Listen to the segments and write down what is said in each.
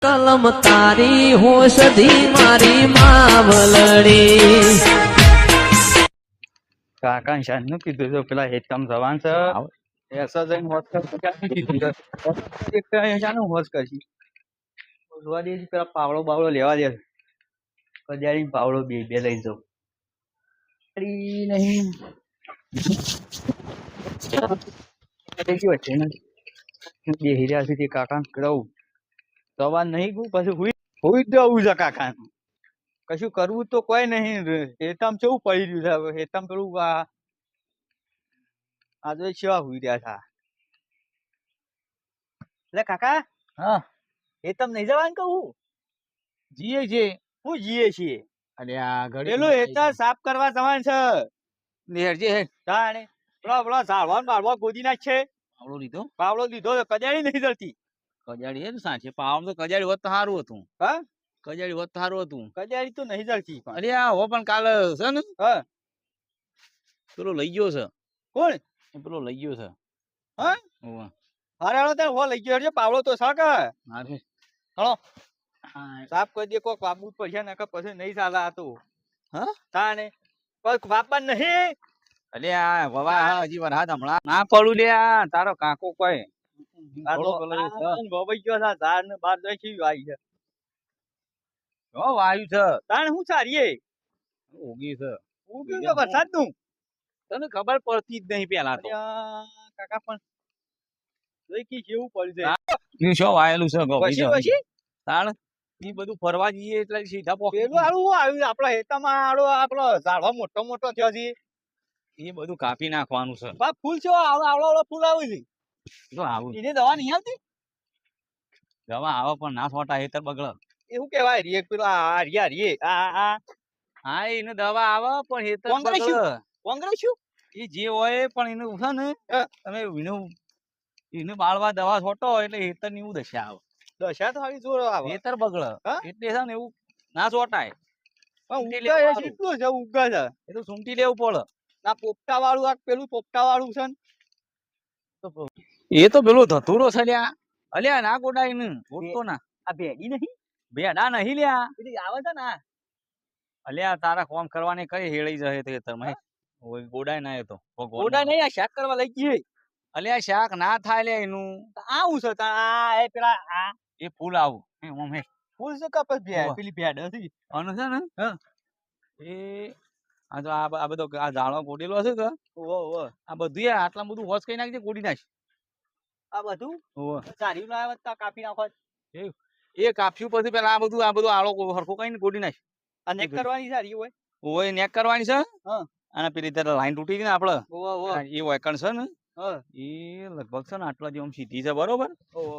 કલમ તારી હોશધી મારી માવલડી કાકા શાનનું કીધું છે પેલા હેતમ જવાન છે એસા જઈને હોશ કરશે ક્યાંથી કીધું છે એક શાનું હોશ કરશી જોવા દે પેલા પાવડો બાવડો લેવા દે કજાડી પાવડો બે બે લઈ જાઉં નહીં બે હીરા છે તે કાકા કહું સવાર નહીં ગયું પછી હુઈ જ જવું છે કાકા કશું કરવું તો કોઈ નહીં હેતમ કેવું પડી રહ્યું છે હેતમ પેલું આજે કેવા હુઈ રહ્યા હતા એટલે કાકા હા હેતમ નહીં જવાનું કહું જીએ છે હું જીએ છીએ અરે આ ઘડી પેલું હેતર સાફ કરવા જવાનું છે નેરજે હે તાણે પેલો ઝાડવા બાળવા ગોદી નાખ છે પાવડો લીધો પાવડો લીધો કજાડી નહીં જડતી કજાડી હે ને સાચે પાવડો તો કજાડી હોત તો સારું હતું હા કજાડી હોત તો સારું હતું કજાડી તો નહીં જડતી પણ અરે આ હો પણ કાલે છે ને હા પેલો લઈ ગયો છે કોણ પેલો લઈ ગયો છે હા હોવે અરે હાલો ત્યાં હો લઈ ગયો છે પાવડો તો શાક મારે હાલો હા સાફ કરી દે કોક બાબુ પૈસા નાખે પછી નહીં ચાલે આ તો હા તાણે કોઈ બાપા નહીં અરે આ વવા હજી વાર હાથ હમણાં ના પડું લે આ તારો કાકો કોઈ આ તો થોડો પેલો છે. ભવાઈ ગયો છે ઝાડ ને બાર દઈ કેવી આવી છે હો વાયુ છે તાણે હું સારીએ ઉગી છે ઉગ્યું કે વરસાદ નું તને ખબર પડતી જ નહીં પેલા તો કાકા પણ જોઈ કે કેવું પડશે ઈ શું વાયેલું છે પછી પછી તાણ ઈ બધું ફરવા જઈએ એટલે સીધા પોકી પેલું આડું હું આવ્યું આપડા હેતામાં આડો આપણો ઝાડવા મોટો મોટો થયો છે એ બધું કાપી નાખવાનું છે બા ફૂલ છે આવડો આવડો ફૂલ આવ્યું છે તો આવું એને દવા નહીં આવતી દવા આવે પણ ના છોટા હેતર બગડ એવું કેવાય રે પેલો આ રિયા રે આ હા એને દવા આવે પણ હેતર કોંગ્રેસ બગડ કોંગ્રેસ શું એ જે હોય પણ એનું છે ને તમે એને બાળવા દવા છોટો એટલે હેતર ની એવું દશા આવે દશા તો આવી જોર આવે હેતર બગડ હા? એટલે છે ને એવું ના છોટાય પણ સૂંટી ઉગા લેવાનું. કેટલું છે ઉગા છે એ તો સૂંટી લેવું પડે ના પોપટા વાળું આ પેલું પોપટા વાળું છે ને એ તો પેલો ધતુરો છે લ્યા અલ્યા ના ગોડાય ને ગોટતો ના આ ભેડી નહીં ભેડા નહીં લ્યા પેલી આવે છે ને આ અલ્યા તારા કોમ કરવાની કઈ હેળી જશે તે તમે ગોડાય ના એ તો ઓડા નહીં આ શાક કરવા લઈ ગઈ અલ્યા શાક ના થાય લે એનું આ હું છે આ એ પેલા આ એ ફૂલ આવું ઓમ હે ફૂલ છે કે પછી હોવે. પેલી ભેડ હતી આનું છે ને હા. એ આ તો આ બધો આ ઝાડો ગોડેલો હશે કે ઓહો ઓહો આ બધું યાર આટલા બધું હોશ કરી નાખજે ગોડી નાખ આ બધું ઓવે. સારી ના આવે તો કાપી નાખો એ કાપ્યું પછી પેલા આ બધું આળો હરખો કઈ ગોડી નાખ અને કરવાની સારી હોય ઓય નેક કરવાની છે હા. અને પેલી ત્યારે લાઈન તૂટી ગઈ ને આપડે ઓહો ઓહો એ વાયકણ છે ને હા એ લગભગ છે ને આટલા જેમ સીધી છે બરોબર ઓહો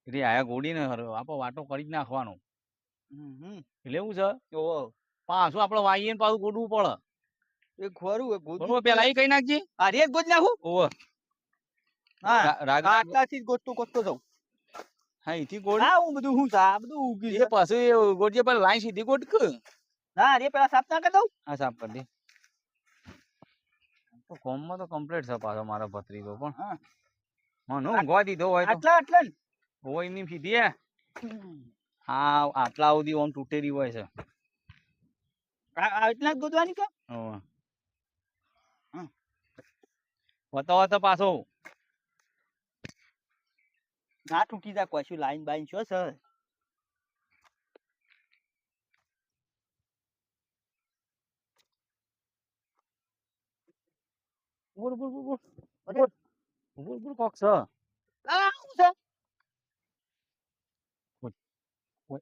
એટલે આયા ગોડીને આપડે વાટો કરી જ નાખવાનો એટલે એવું છે ઓહો પાછું આપડે વાઈએ ને પાછું ગોડવું પડે એ ખોરું એ ગોતું બરોબર પેલા એ કઈ નાખજે આ રેત ગોત નાખું ઓવે હા રાગ આટલાથી જ ગોતતો જાઉં હા એથી ગોડ હા હું બધું હું આ બધું ઉગી એ પાછું ગોડજે પેલા લાઈન સીધી ગોડ કે હા રે પેલા સાફ ના કરી દઉં હા સાફ કરી દે તો કોમમાં તો કમ્પ્લીટ છે પાછો મારો ભત્રીજો પણ હા. મને ઊંઘવા દીધો હોય તો આટલા આટલા ને હોય ની સીધી હે હા આટલા સુધી ઓમ તૂટેલી હોય છે આટલા જ ગોતવાની કે હોવે. હમ. વતો પાછો ના તૂટી જાય કશું લાઈન બાઈન છો સર બોલ બોલ બોલ બોલ બોલ બોલ બોલ કોક છે આ શું છે બોલ. બોલ.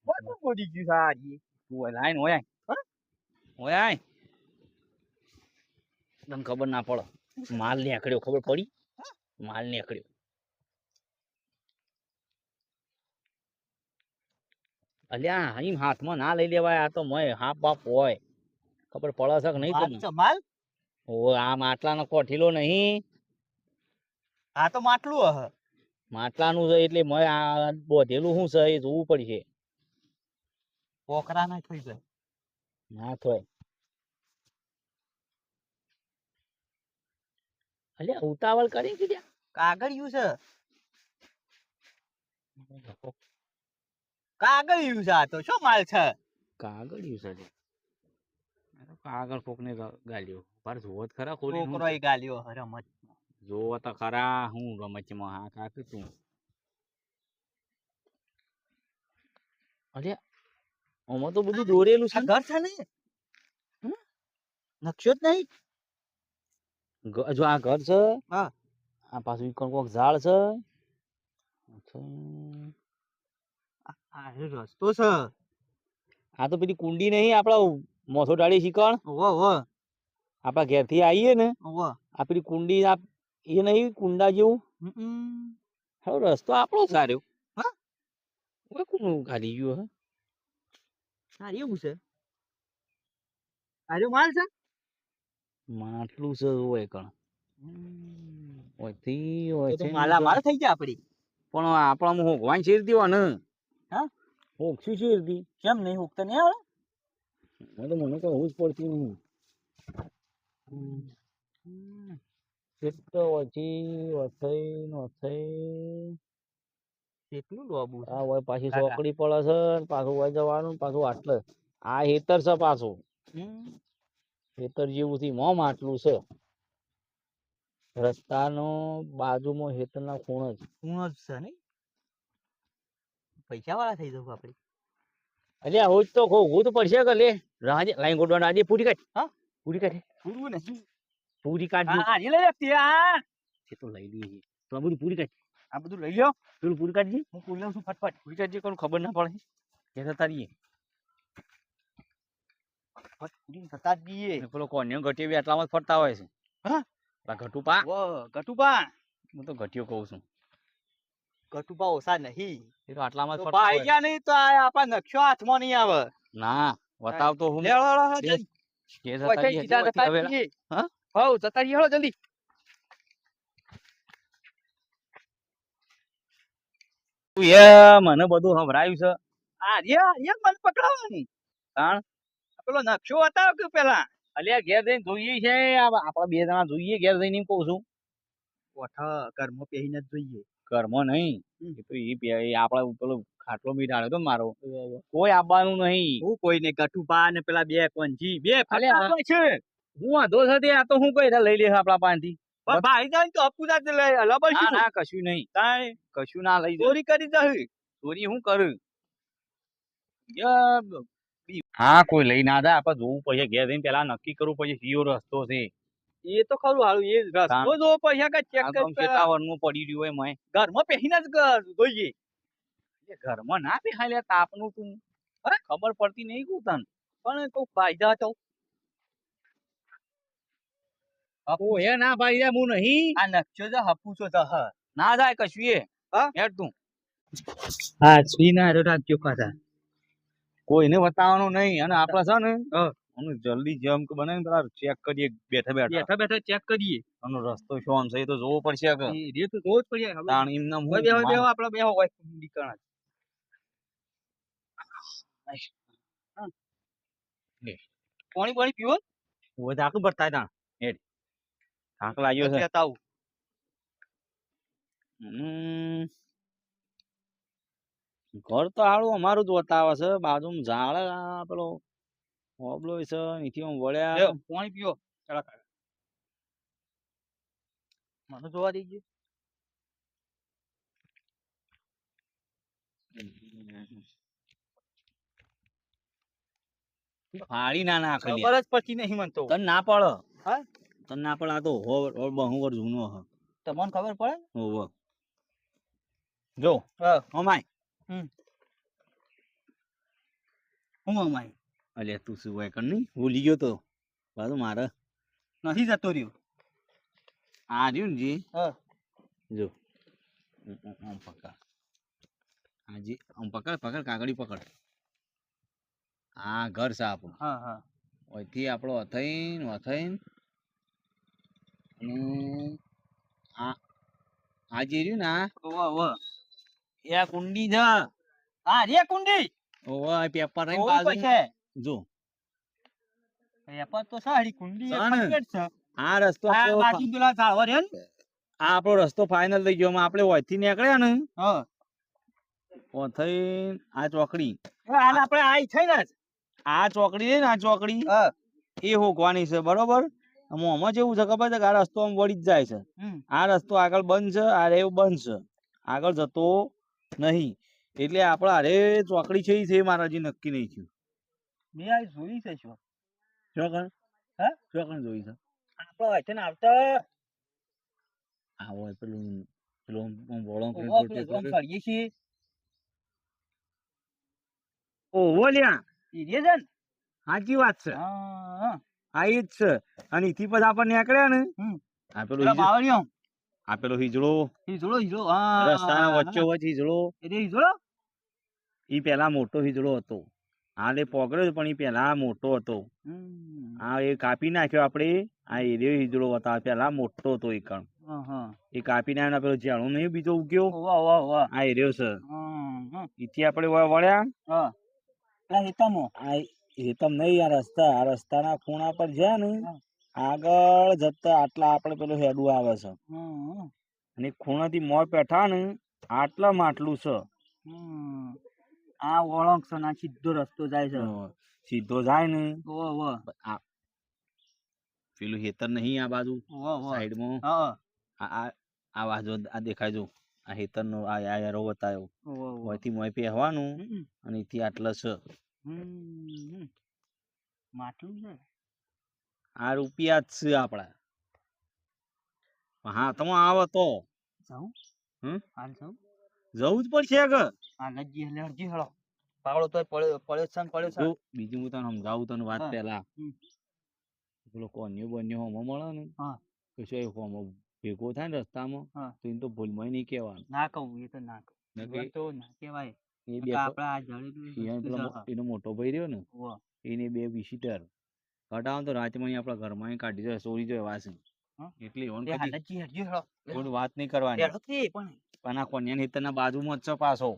બધું ગોડી ગયું સારી તું હોય લાઈન હોય હા? હોય આય તને ખબર ના પડે માલ નીકળ્યો ખબર પડી માલ નીકળ્યો અલ્યા અહીં હાથમાં ના લઈ લેવાય આ તો મય હાફ બાપ હોય ખબર પડે છે કે નહીં માલ તને છે માલ ઓય આ માટલાનો કોઠીલો નહીં આ તો માટલું હ માટલાનું છે એટલે મય આ બોધેલું શું છે એ જોવું પડશે પોકરા ના થઈ જાય ના થોય અલ્યા ઉતાવળ કરી કીધા કાગળિયું છે કાગળિયું છે આ તો શું માલ છે કાગળિયું છે લે. આ તો કાગળ કોકને ગાલ્યો પર જોવો જ ખરા ખોલી છોકરો એ ગાલ્યો રમત જોવો તો ખરા હું રમતમાં હા કાકી તું અરે આમાં તો બધું દોરેલું છે આ ઘર છે ને નકશો જ નહીં જો આ ઘર છે હા. આ પાછું ઈકણ કોક ઝાડ છે આ રસ્તો છે આ તો પેલી કુંડી નહીં આપડા મોસો ડાળી શીકણ ઓવો ઓવો આપડા ઘેર થી આવીએ ને ઓવો આ પેલી કુંડી એ નહીં કુંડા જેવું હવે રસ્તો આપણો સારો હા? હવે કોનું ખાલી ગયું હે હા એવું છે આર્યો માલ છે માટલું છે હોય કણ ઓયથી તો ઓયથી માલા માલ થઈ ગયા આપડી પણ આપણામાં હોગવાન શેર દીવા ને હા? હોગશું શેર દી કેમ નહીં ઉગતા નહીં આવડે મને કઈ હોશ પડતી નહીં કેટલો ઓછી ઓછઈ કેટલું લોબુ છે આ હોય પાછી કાકા. ચોકડી પડે છે ને પાછું હોય જવાનું પાછું આટલે આ હેતર છે પાછું હેતર જેવું થી મોં આટલું છે રસ્તાનો બાજુમાં હેતરના ખૂણ જ હું જ છે નહીં પૈસા વાળા થઈ જવું આપડે અલ્યા હોજ તો હું તો પડશે કે લે રાજે લાઈન ગોડવાના આજે પૂરી કાઢ હા? પૂરી કાઢ પૂરું નહીં પૂરી કાઢ આ લઈ લેતી આ એ તો લઈ લઈએ તો આ બધું પૂરી કાઢ આ બધું લઈ લ્યો પેલું પૂરી કાઢજી હું પૂરી લઉં છું ફટફટ પૂરી કાઢજી કોણ ખબર ના પડે કે થતા રહીએ પૂરી થતા જ દઈએ પેલો કોન્યો ઘટીએ બી આટલામાં જ ફરતા હોય છે હા? આ ઘટુપા વો ગટુપા હું તો ઘટીયો કહું છું ગટુપા ઓછા નહીં એ તો આટલામાં જ તો ફરતા ભાઈ હોય ગયા નહીં તો આ આપણા નકશો હાથમાં નહીં આવે ના બતાવતો હું લેવડો બે- જલ્દી કે થતા ઓય રહીએ, સીધા ઓયથી જતા હવે રહીએ. હા? હઉ જતા રહીએ હેળો જલ્દી તું એ મને બધું સંભળાયું છે આ મને પકડાવવાની તાણ આ પેલો નકશો બતાવો કે પેલા અલ્યા ઘેર જઈને જોઈએ છે આપડા બે જણા જોઈએ ઘેર જઈને એમ કહું છું ઓઠા ઘરમાં પહેરીને જ જોઈએ ઘરમાં નહીં હમ. એ તો એ આપડા પેલો ખાટલો બી ડાળ્યો તો ને મારો કોઈ આવવાનું નહીં હું કોઈ ને ગટુપા ને પેલા બે કોંજી બે અલ્યા, ફરતા હોય છે હું વાંધો છે તે આ તો હું કઈ લઈ લે આપડા પાસેથી પણ ભાઈ જાય તો અપુદા જ લઈ લબર ના શું ના કશું નહીં તાય કશું ના લઈ જાય ચોરી કરી જશે ચોરી હું કરું હા કોઈ લઈ ના જાય આપડે જોવું પડશે ઘેર જઈને પેલા નક્કી કરવું પડશે કયો રસ્તો છે એ તો ખરું હારું એ રસ્તો જો પૈસા કા ચેક આ તો આમ કરી કેટલા વર્ષનું પડી રહ્યું હોય મેં ઘરમાં પહેરીને જ જોઈએ એ ઘરમાં ના બેહાય લે તાપનું તું અરે ખબર પડતી નહીં કું તને પણ કોઈ ભાઈ જા તો ઓ હે ના ભાઈ રે હું નહીં આ નકશો જો હપુસો તો હ ના જાય કશું એ હા? હેડ તું હા સ્વીના રાખજો ખાતા કોઈને બતાવવાનું નહીં અને આપડે છે ને હા. અને જલ્દી જેમ કે બને ને પેલા ચેક કરીએ બેઠા બેઠા બેઠા બેઠા ચેક કરીએ આનો રસ્તો શું છે એ તો જોવો પડશે કે એ તો જોવું જ પડે હવે તાણ એમને હું બેહો બેહો આપડે બેહો હોય નીકળા પાણી પાણી પીવો હોય તો આટલું બતાય તાણ હેડ થાક લાગ્યો છે લેતા આવું ઘર તો હારું અમારું જ બતાવે છે બાજુમાં ઝાડ આ પેલો હોબલો છે નીચે આમ વળ્યા લ્યો, પાણી પીવો ચલા કાકા મને જોવા દેજે ફાડી ના નાખે લ્યા. ખબર જ પછી નહીં મન તો તને ના પડે હા? તને ના પડે આ તો બહુ વર જૂનો હ તમને ખબર પડે હોવે. જો હા અમાય હું અમાય અલ્યા તું શું હોય કર નહીં ભૂલી ગયો તો બાજુ મારે નથી જતો રહ્યો આ રહ્યું ને જી હા જો આમ પકડ હાજી આમ પકડ પકડ કાગળી પકડ આ ઘર છે આપણું હા હા ઓયથી આપણો અથઈન અથઈન અને આ આ જે રહ્યું ને આ ઓવા ઓવા એ આ કુંડી છે હા રે કુંડી ઓવા પેપર રહીને ઓવું બાજુ પછી જો એપર તો સારી કુંડી છે ને? complete છે આ રસ્તો આ આપણો બાજુ પેલા ઝાડવા રહ્યા ને આ આપણો રસ્તો ફાઇનલ થઈ ગયો આપણે ઓયથી નીકળ્યા ને હા ઓથઈ આ ચોકડી હાલ આપણે આઈ છે ને આ ચોકડી છે ને આ ચોકડી એ હોકવાની છે બરોબર આમાં જેવું છે ખબર છે કે આ રસ્તો આમ વળી જ જાય છે આ રસ્તો આગળ બંધ છે આ રે બંધ છે આગળ જતો નહીં એટલે આપણે અરે ચોકડી છે ઈ છે મારા હજી નક્કી નહીં થયું મેં આ જોઈ છે શું ચોકણ હે ચોકણ જોઈ છે આપણે હોય છે ને આવતા આવો પેલું પેલું બોળો કરીએ છીએ ઓહો લ્યા ઈ રે છે ને સાચી વાત છે હા આ ઈ જ છે અને ઈથી પછી આપણને નીકળ્યા ને આ પેલું બાવળિયો આ પેલો હિજડો હીજડો હા રસ્તાના વચ્ચો વચ્ચ હિજડો એટલે હીજડો ઈ પેલા મોટો હિજડો હતો હાલે પોગળ્યો પણ ઈ પેલા મોટો હતો આ એ કાપી નાખ્યો આપણે આ એરિયો હિજડો હતા પેલા મોટો હતો એ કણ એ કાપી નાખ્યો પેલો ઝાડો નહીં બીજો ઉગ્યો આ એરિયો છે ઈથી આપણે વળ્યા આ હેતમ નહીં આ રસ્તાના ખૂણા પર જ્યાં ને આગળ જતા આટલા આપણે પેલું હેડું આવે છે અને ખૂણાથી મોર પેઠા ને આટલામાં આટલું છે આ ઓળખ છે ના સીધો રસ્તો જાય છે સીધો જાય ને પેલું હેતર નહીં આ બાજુ સાઈડમાં આ બાજુ આ દેખાય જો આ હેતર નો આ યારો બતાવ્યો ઓયથી મોય પહેવાનું અને એથી આટલા છે માટલું છે આ રૂપિયા જ છે આપડા હા તમે આવો તો જવું જ પડશે કે પાવડો તો પડ્યો છે બીજું હું તને સમજાવું તને વાત પેલા પેલો કોન્યો બન્યો હોમો મળે ને તો શું એ હોમો ભેગો થાય ને રસ્તામાં તો એને તો ભૂલમાં નહીં કહેવાનું ના કહું એ તો ના કહું તો ના કહેવાય એનો મોટો ભાઈ રહ્યો ને એને બે વિઝિટર કઢાવો તો રાતમાં આપણા ઘરમાં કાઢી જાય ચોરી જાય વાસી એટલે કોઈ વાત નહીં કરવાની પણ આ કોન્યા હેતરના બાજુમાં જ છે પાછો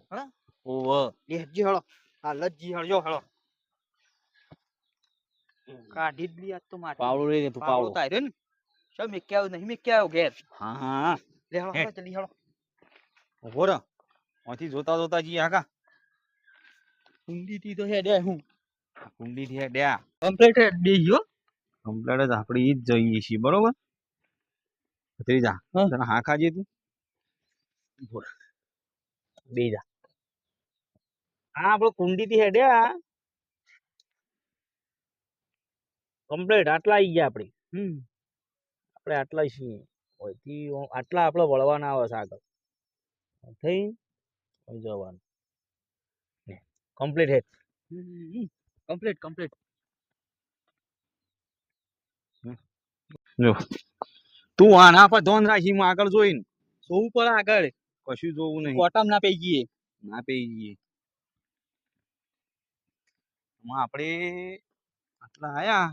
કાઢી જ લી તો મારે પાવડો રે તું પાવડો તાર્યો ને શું મેક્યા નહીં મેક્યા ઘેર હા લે હળો જલ્દી હળો ઉભો રહો ઓથી જોતા જોતા જી આકા કુંડી થી તો હેડે હું કુંડી થી હેડ્યા કમ્પ્લીટ હેડ દેજો કમ્પ્લીટ જ આપણે ઈ જ જઈએ છીએ બરોબર થઈ જા તને હા ખાજે તું બે જા હા આપણે કુંડી થી હેડ્યા કમ્પ્લીટ આટલા આવી ગયા આપણે આપણે આટલા છીએ ઓયથી આટલા આપણે વળવાના આવે છે આગળ થઈ જવાનું કમ્પ્લીટ હેડ કમ્પ્લીટ જો તું આના પર ધોન રાખી હું આગળ જોઈને જોવું પડે આગળ કશું જોવું નહીં કોટામ ના પઈ ગઈએ ના પઈ જઈએ આપણે આટલા આયા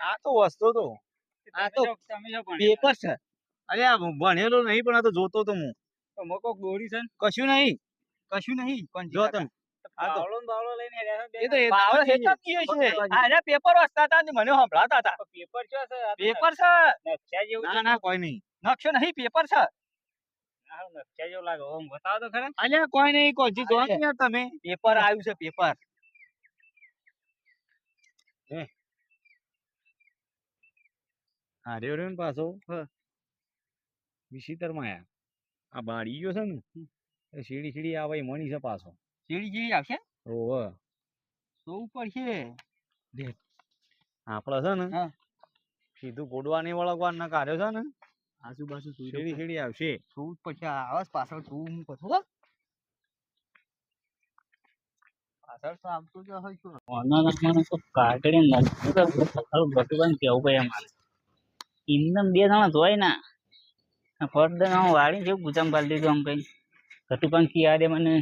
આ તો વસ્તુ તો આ તો પેપર છે અરે આ ભણેલો નહીં પણ આ તો જોતો તો હું મકો દોરી છે કશું નહીં પણ જો તમે બાવળો ને બાવળો લઈને હેડ્યા એ તો બાવળો હેતા જ ગયો છે આને પેપર વાંચતા હતા ને મને સંભળાતા હતા પેપર છે પેપર છે નકશા જેવું ના ના કોઈ નહીં નકશો નહીં પેપર છે નકશા જેવું લાગે ઓમ બતાવો તો ખરા અલ્યા કોઈ નહીં કોઈ જો ને તમે પેપર આવ્યું છે પેપર હા રેવ ને પાછો વિશિતરમાં આયા આ બાળી ગયો છે ને સીડી આવે મણી છે પાછો સીડી આવશે ઓહો તો ઉપર છે આપડે છે ને સીધું ગોડવાની વળગવાન ના કાર્યો છે ને આજુબાજુ સીડી આવશે શું પછી આવાસ પાછળ તું હું કહું પાછળ તો આવતું જ હોય શું ઓનલાઈન તો કાગળે નતું બટુબાન કેવું ભાઈ અમારે એમને બે જણા જોઈ ના ફરદ વાળી જેવું ગુજામ પાડી દીધું આમ કઈ ઘટુબાન કી યાદ મને